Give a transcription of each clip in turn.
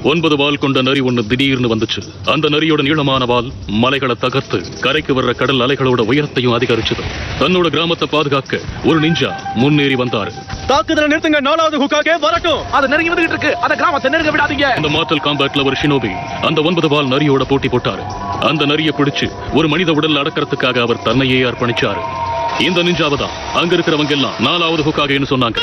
9 வால் கொண்ட நரி ஒன்று திடீர்னு வந்துச்சு. அந்த நரியோட நீளமான வால் மலைகளை தகர்த்து கரைக்கு வர்ற கடல் அலைகளோட உயரத்தையும் அதிகரிச்சது. தன்னோட கிராமத்தை பாதுகாக்க ஒரு நிஞ்சா முன்னேறி வந்தாரு. தாக்குதலை நிறுத்துங்க, 4வது ஹுக்காகே வரட்டும். அது நெருங்கி வந்துட்டு இருக்கு, அந்த கிராமத்தை நெருங்க விடாதீங்க. அந்த மார்டல் காம்பேட்ல ஒரு ஷினோபி அந்த 9 வால் நரியோட போட்டி போட்டாரு. அந்த நரியை பிடிச்சு ஒரு மனித உடல் அடக்கிறதுக்காக அவர் தன்னையே அர்ப்பணிச்சாரு. இந்த நிஞ்சாவை தான் அங்க இருக்கிறவங்க எல்லாம் 4வது ஹுக்காகேன்னு சொன்னாங்க.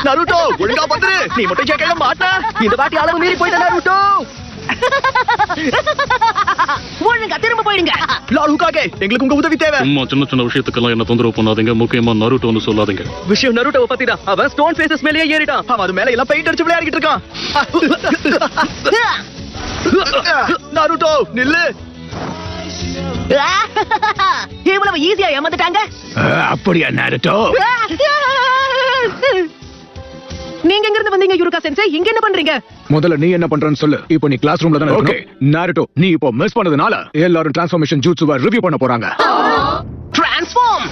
நருட்டோ, ஒழுங்கா வந்துரு. நீ மட்டும் கேட்க மாட்ட. இந்த வாட்டி அளவு மீறி போயிட்ட நருட்டோ. ஒழுங்கா திரும்ப போயிடுங்க. லால் ஹுக்காகே, எங்களுக்கு உங்க உதவி தேவை. சும்மா சின்ன சின்ன விஷயத்துக்கெல்லாம் என்ன தொந்தரவு பண்ணாதீங்க. முக்கியமா நருட்டோன்னு சொல்லாதீங்க. விஷயம் நருட்டோவை பத்தி தான். அவன் ஸ்டோன் ஃபேசஸ் மேலேயே ஏறிட்டான். அவன் அது மேல எல்லாம் பெயிண்ட் அடிச்சு விளையாடிட்டு இருக்கான். நருட்டோ நில்லு. இவ்வளவு ஈஸியா ஏமாந்துட்டாங்க. அப்படியா நருட்டோ? நீங்க எங்க இருந்து வந்தீங்க யுருகா சென்சே? இங்க என்ன பண்றீங்க? முதல்ல நீ என்ன பண்றன்னு சொல்லு. இப்போ நீ கிளாஸ் ரூம்ல தான இருக்க. நாருட்டோ, நீ இப்போ மிஸ் பண்ணதுனால எல்லாரும் டிரான்ஸ்ஃபர்மேஷன் ஜூட்சுவை ரிவ்யூ பண்ண போறாங்க. டிரான்ஸ்ஃபார்ம்.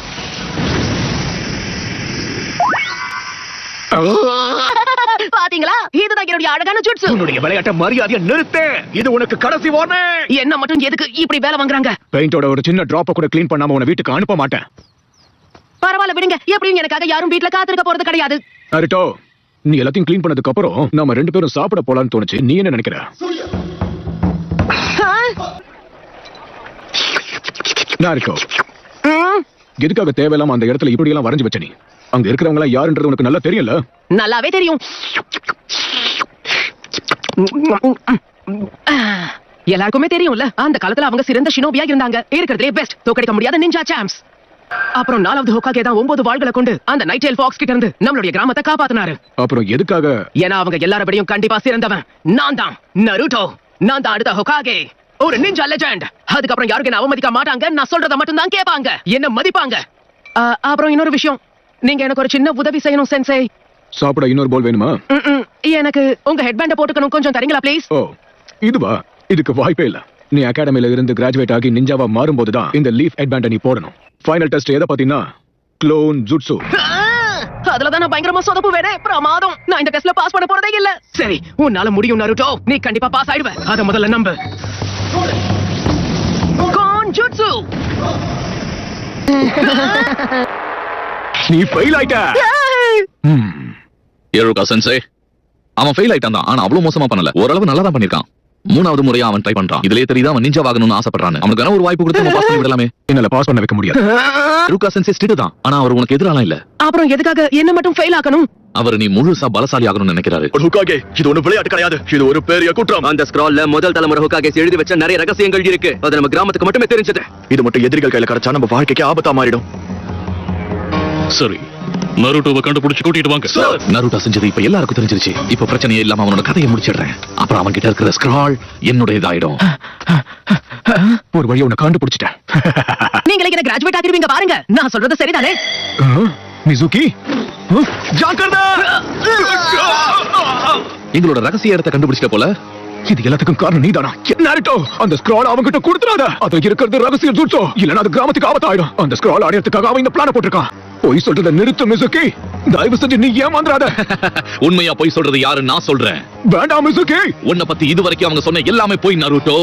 பாத்தீங்களா, இதுதான் என்னுடைய அழகான ஜூட்சு. உன்னுடைய விளையாட்ட மரியாதையை நிறுத்து. இது உனக்கு கடைசி வார்னிங். என்ன மட்டும் எதுக்கு இப்படி வேலை வாங்குறாங்க? பெயிண்டோட ஒரு சின்ன டிராப்ப கூட க்ளீன் பண்ணாம உன்னை வீட்டுக்கு அனுப்ப மாட்டேன். பரவாயில்ல விடுங்க. எப்படியும் எனக்காக யாரும் வீட்டுல காத்திருக்க போறது கிடையாது. நாருட்டோ, நீ எல்லாத்தையும் க்ளீன் பண்ணதுக்கு அப்புறம் நாம 2 பேரும் சாப்பிட போலான்னு தோணுச்சு. நீ என்ன நினைக்கிற? நாருட்டோ, எதுக்காக தேவையில்லாம அந்த இடத்துல இப்படி எல்லாம் வரைஞ்சு வச்ச நீ? அங்க இருக்கிறவங்க எல்லாம் யாருன்றது உனக்கு நல்லா தெரியல? நல்லாவே தெரியும். எல்லாருக்குமே தெரியும்ல, அந்த காலத்துல அவங்க சிறந்த ஷினோபியா இருந்தாங்க. இருக்கிறதுலே பெஸ்ட், தோக்கடிக்க முடியாத நிஞ்சா சாம்ப்ஸ். அப்புறம் 4வது ஹோக்காகே தான் 9 வாள்களை கொண்டு அந்த நைட் டெயில் ஃபாக்ஸ் கிட்ட இருந்து நம்மளுடைய கிராமத்தை காப்பாத்தினாரு. அப்புறம் எதுக்காக? ஏன்னா அவங்க எல்லாரபடியும் கண்டிப்பா சிறந்தவன். நான் தான் நருட்டோ. நான் தான் அடுத்த ஹோக்காகே, ஒரு நிஞ்சா லெஜெண்ட். அதுக்கப்புறம் யாருக்கு என்ன அவமதிக்க மாட்டாங்க. நான் சொல்றத மட்டும் தான் கேட்பாங்க, என்ன மதிப்பாங்க. அப்புறம் இன்னொரு விஷயம், நீங்க எனக்கு ஒரு சின்ன உதவி செய்யணும் சென்சே. சாப்பிட இன்னொரு போல் வேணுமா? எனக்கு உங்க ஹெட்பேண்ட போட்டுக்கணும், கொஞ்சம் தரீங்களா ப்ளீஸ்? ஓ, இதுவா? இதுக்கு வாய்ப்பே இல்ல. நீ அகாடமில இருந்து கிராஜுவேட் ஆகி நிஞ்சாவா மாறும்போது தான் இந்த லீஃப் ஹெட்பேண்ட நீ போடணும். ஃபைனல் டெஸ்ட் எதை பத்தினா க்ளோன் ஜுட்சு. அதுலதான் நான் பயங்கரமா சொதப்புவேனே. பிரமாதம். நான் இந்த டெஸ்ட்ல பாஸ் பண்ண போறதே இல்ல. சரி, உன்னால முடியும் நருட்டோ. நீ கண்டிப்பா பாஸ் ஆயிடுவ. அத முதல்ல நம்பு. Clone jutsu. நீ ஃபெயில் ஆயிட்ட. யுருகா சென்சே, அவன் ஃபெயில் ஆயிட்டான் தான். ஆனா அவ்வளவு மோசமா பண்ணல, ஓரளவு நல்லா தான் பண்ணிருக்கான். 3வது முறையா அவன் ட்ரை பண்றான். இதுலயே தெரியுதா அவன் நிஞ்சா ஆகணும்னு ஆசைப்படுறான். அவனுக்கு ஒரு வாய்ப்பு கொடுத்து பாஸ் பண்ணி விடலாமே. என்னால பாஸ் பண்ண வைக்க முடியாது. யுருகா சென்சே ஸ்ட்ரிக்ட் தான், ஆனா அவர் உனக்கு எதிராலாம் இல்ல. அப்புறம் எதுக்காக என்ன மட்டும் ஃபெயில் ஆக்கணும்? அவர் நீ முழுசா பலசாலி ஆகணும்னு நினைக்கிறாரு. ஹுக்காகே, இது ஒண்ணு விளையாட்டு கிடையாது. இது ஒரு பெரிய குற்றம். அந்த ஸ்க்ரால்ல முதல் தலைமுறை ஹுக்காகேஸ் எழுதி வச்ச நிறைய ரகசியங்கள் இருக்கு. அது நம்ம கிராமத்துக்கு மட்டுமே தெரிஞ்சது. இது மட்டும் எதிரிகள் கையில கிடைச்சா நம்ம வாழ்க்கைக்கு ஆபத்தா மாறிடும். சரி, நருட்டோவை கண்டுபிடிச்சு கூட்டிட்டு வாங்க. நருட்டோ செஞ்சது இப்ப எல்லாருக்கும் தெரிஞ்சிருச்சு. இப்ப பிரச்சனையே இல்லாம அவனோட கதையை முடிச்சிடுறேன். அப்புறம் அவன் கிட்ட இருக்கிற ஸ்க்ரால் என்னுடையதாயிடும். ஒரு வழியை உன்னை கண்டுபிடிச்சிட்டேன். நீங்களே என்ன கிராஜுவேட் ஆகிருவீங்க பாருங்க. நான் சொல்றது சரிதானே? மிசுகி, ஜாக்கிரதை. எங்களோட ரகசிய இடத்தை கண்டுபிடிச்சிட்ட போல. இது எல்லாத்துக்கும் காரணம் நீதானா? நாருட்டோ, அந்த ஸ்க்ரால் அவங்கிட்ட கொடுத்துறாத. அது இருக்கிறது ரகசிய ஜுட்சு. இல்லனா அது கிராமத்துக்கு ஆபத்தாயிடும். அந்த ஸ்க்ரால் அடையறதுக்காக அவன் இந்த பிளான போட்டிருக்கான். போய் சொல்றத நிறுத்து மிசுகி. தயவு செஞ்சு நீ ஏமாந்துறாத. உண்மையா போய் சொல்றது யாரு? நான் சொல்றேன். வேண்டாம் மிசுகி. உன்னை பத்தி இதுவரைக்கும் அவங்க சொன்ன எல்லாமே போய் நருட்டோ.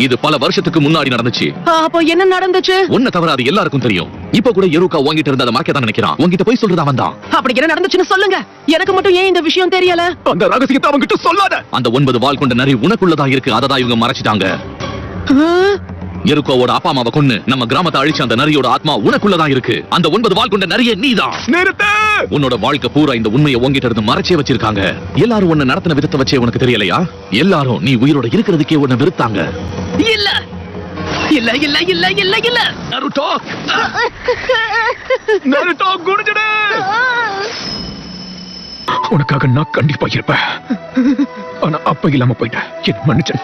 இது பல வருஷத்துக்கு முன்னாடி நடந்துச்சு. அப்போ என்ன நடந்துச்சு? உன்னை தவிர அது எல்லாருக்கும் தெரியும். இப்ப கூட யுருகா உன்கிட்ட இருந்த அதை மறைக்க தான் நினைக்கிறான். உன்கிட்ட போய் சொல்றது அவன் தான். அப்படி என்ன நடந்துச்சுன்னு சொல்லுங்க. எனக்கு மட்டும் ஏன் இந்த விஷயம் தெரியல? அந்த ரகசியத்தை அவங்கிட்ட சொல்லாத. அந்த 9 வால் கொண்ட நரி உனக்குள்ளதா இருக்கு. அததான் இவங்க மறைச்சிட்டாங்க. யெருகோவோட அப்பா அம்மாவை கொன்னு நம்ம கிராமத்தை அழிச்ச அந்த நரியோட ஆத்மா உனக்குள்ளதான் இருக்கு. அந்த 9 வால் கொண்ட நரியே நீதான். நிறுத்து. உன்னோட வாழ்க்கை பூரா இந்த உண்மையை உன்கிட்ட இருந்து மறைச்சே வச்சிருக்காங்க. எல்லாரும் உன்னை நடத்தின விதத்தை வச்சே உனக்கு தெரியலையா? எல்லாரும் நீ உயிரோட இருக்கிறதுக்கே உன்னை வெறுத்தாங்க. இல்ல இல்ல இல்ல இல்ல இல்ல இல்ல. நருட்டோ, நருட்டோ குடிச்சிடு. உனக்காக நான் கண்டிப்பா இருப்பேன். ஆனா அப்ப இல்லாம போயிட்டேன். என்ன மன்னிச்சு.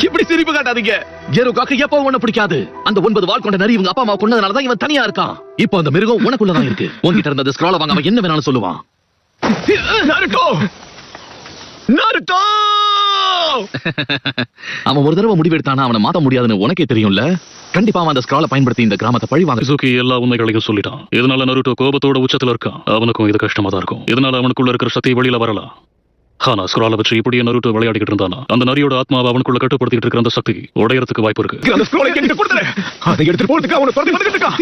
இப்படி சிரிப்பு காட்டாதீங்க. யெருகாக்கு எப்பவும் உன்னை பிடிக்காது. அந்த 9 வால் கொண்ட நரி இவங்க அப்பா அம்மா கொன்னதுனாலதான் இவன் தனியா இருக்கான். இப்போ அந்த மிருகம் உனக்குள்ளதான் இருக்கு. உன்கிட்ட இருந்த ஸ்க்ரால வாங்க அவன் என்ன வேணாலும் சொல்லுவான். Naruto, Naruto. அவன் ஒரு தடவை முடிவெடுத்தானா அவனை மாத்த முடியாதுன்னு உனக்கே தெரியும்ல. கண்டிப்பா அவன் அந்த ஸ்க்ராலை பயன்படுத்தி இந்த கிராமத்தை பழி வாங்க. மிசுகி எல்லா உண்மைகளையும் சொல்லிட்டான். இதனால நருட்டோ கோபத்தோட உச்சத்துல இருக்கான். அவனுக்கும் இது கஷ்டமா தான் இருக்கும். இதனால அவனுக்குள்ள இருக்கிற சக்தி வெளியில வரலாம். ஆனா ஸ்க்ராலை வச்சு இப்படியே நருட்டோ விளையாடிக்கிட்டு இருந்தானா அந்த நரியோட ஆத்மாவை அவனுக்குள்ள கட்டுப்படுத்திட்டு இருக்கிற அந்த சக்தி உடையறதுக்கு வாய்ப்பு இருக்கு. அந்த ஸ்க்ரோலை என்கிட்ட கொடுத்துரு. அதை எடுத்துட்டு போறதுக்கு அவனை துரத்தி வந்துகிட்டு இருக்கான்.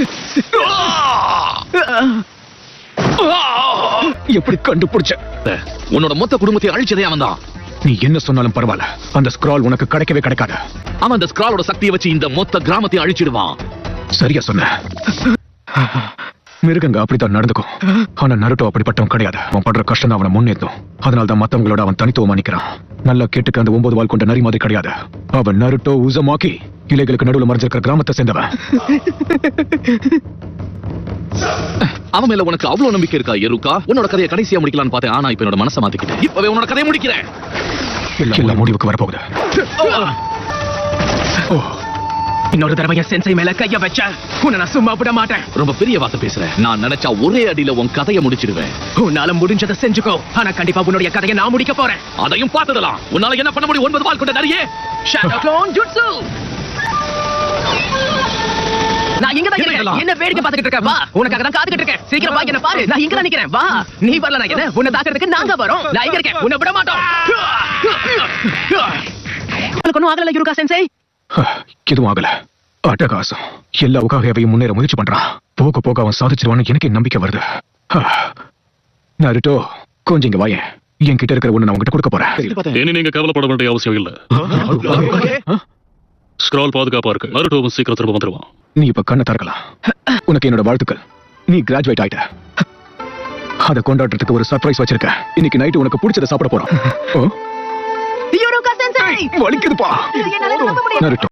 எப்படி கண்டுபிடிச்ச? உன்னோட மொத்த குடும்பத்தை அழிச்சதே அவன் தான். நீ என்ன சொன்னாலும் பரவாயில்ல, அந்த ஸ்க்ரால் உனக்கு கிடைக்கவே கிடைக்காது. அவன் அந்த ஸ்க்ராலோட சக்தியை வச்சு இந்த மொத்த கிராமத்தை அழிச்சிடுவான். சரியா சொன்ன. மிருகங்க அப்படித்தான் நடந்துக்கும். ஆனா நருட்டோ அப்படிப்பட்டவன் கிடையாது. அவன் படுற கஷ்டம் தான் அவனை முன்னேற்றும். அதனால்தான் மத்தவங்களோட அவன் தனித்துவமா நிக்கிறான். நல்லா கேட்டுக்க, அந்த 9 வால் கொண்ட நரி மாதிரி கிடையாது. அவன் நருட்டோ உசமாக்கி இலைகளுக்கு நடுவுல மறைஞ்சிருக்கிற கிராமத்தை சேர்ந்தவன். அவன் மேல உனக்கு அவ்வளவு நம்பிக்கை இருக்கா எருக்கா? உன்னோட கதையை கடைசியா முடிக்கலாம்னு பார்த்தேன். ஆனா இப்ப என்னோட மனசை மாத்திக்கிட்டேன். இப்பவே உன்னோட கதையை முடிக்கிறேன். எல்லாம் முடிவுக்கு வரப்போகுது. இன்னொரு தடவை என் சென்சை மேல கைய வச்ச உன்னை நான் சும்மா விட மாட்டேன். ரொம்ப பெரிய வார்த்தை பேசுறேன். நான் நினைச்சா ஒரே அடியில உன் கதையை முடிச்சிடுவேன். உன்னால முடிஞ்சதை செஞ்சுக்கோ. ஆனா கண்டிப்பா உன்னுடைய கதையை நான் முடிக்க போறேன். அதையும் பார்த்துடலாம். உன்னால என்ன பண்ண முடியும்? 9 வால் கொண்ட நரியே. Shadow clone jutsu. நான் இங்க தான் இருக்கேன். என்ன வேடிக்கை பார்த்துக்கிட்டு இருக்க? வா, உனக்காக தான் காத்துக்கிட்டு இருக்கேன். சீக்கிரம் வா, என்ன பாரு. நான் இங்க தான் நிக்கிறேன். வா, நீ வரல நான் என்ன உன்னை தாக்குறதுக்கு நாங்க வரோம். நான் இங்க இருக்கேன். உன்னை விட மாட்டோம். உனக்கு ஒண்ணும் ஆகல யுருகா சென்சை? எதுவும் ஆகல. அட்டகாசம். எல்லா உகாகையையும் முன்னேற முயற்சி பண்றான். போக போக அவன் சாதிச்சிருவான்னு எனக்கு நம்பிக்கை வருது. நருட்டோ, கொஞ்சம் இங்க வாயேன். என்கிட்ட இருக்கிற ஒண்ணு நான் உங்ககிட்ட கொடுக்க போறேன். இனி நீங்க கவலைப்பட வேண்டிய அவசியம் இல்ல. ஸ்க்ரால் பாதுகாப்பா இருக்கு. நருட்டோவும் சீக்கிரம் திரும்ப வந்துருவான். நீ இப்ப கண்ணை திறக்கலாம். உனக்கு என்னோட வாழ்த்துக்கள். நீ கிராஜுவேட் ஆயிட்ட. அதை கொண்டாடுறதுக்கு ஒரு சர்ப்ரைஸ் வச்சிருக்கேன். இன்னைக்கு நைட்டு உனக்கு பிடிச்சதை சாப்பிட போறோம். யுருகா சென்சை, வலிக்குதுப்பா. என்னால நம்ப முடியல. நருட்டோ,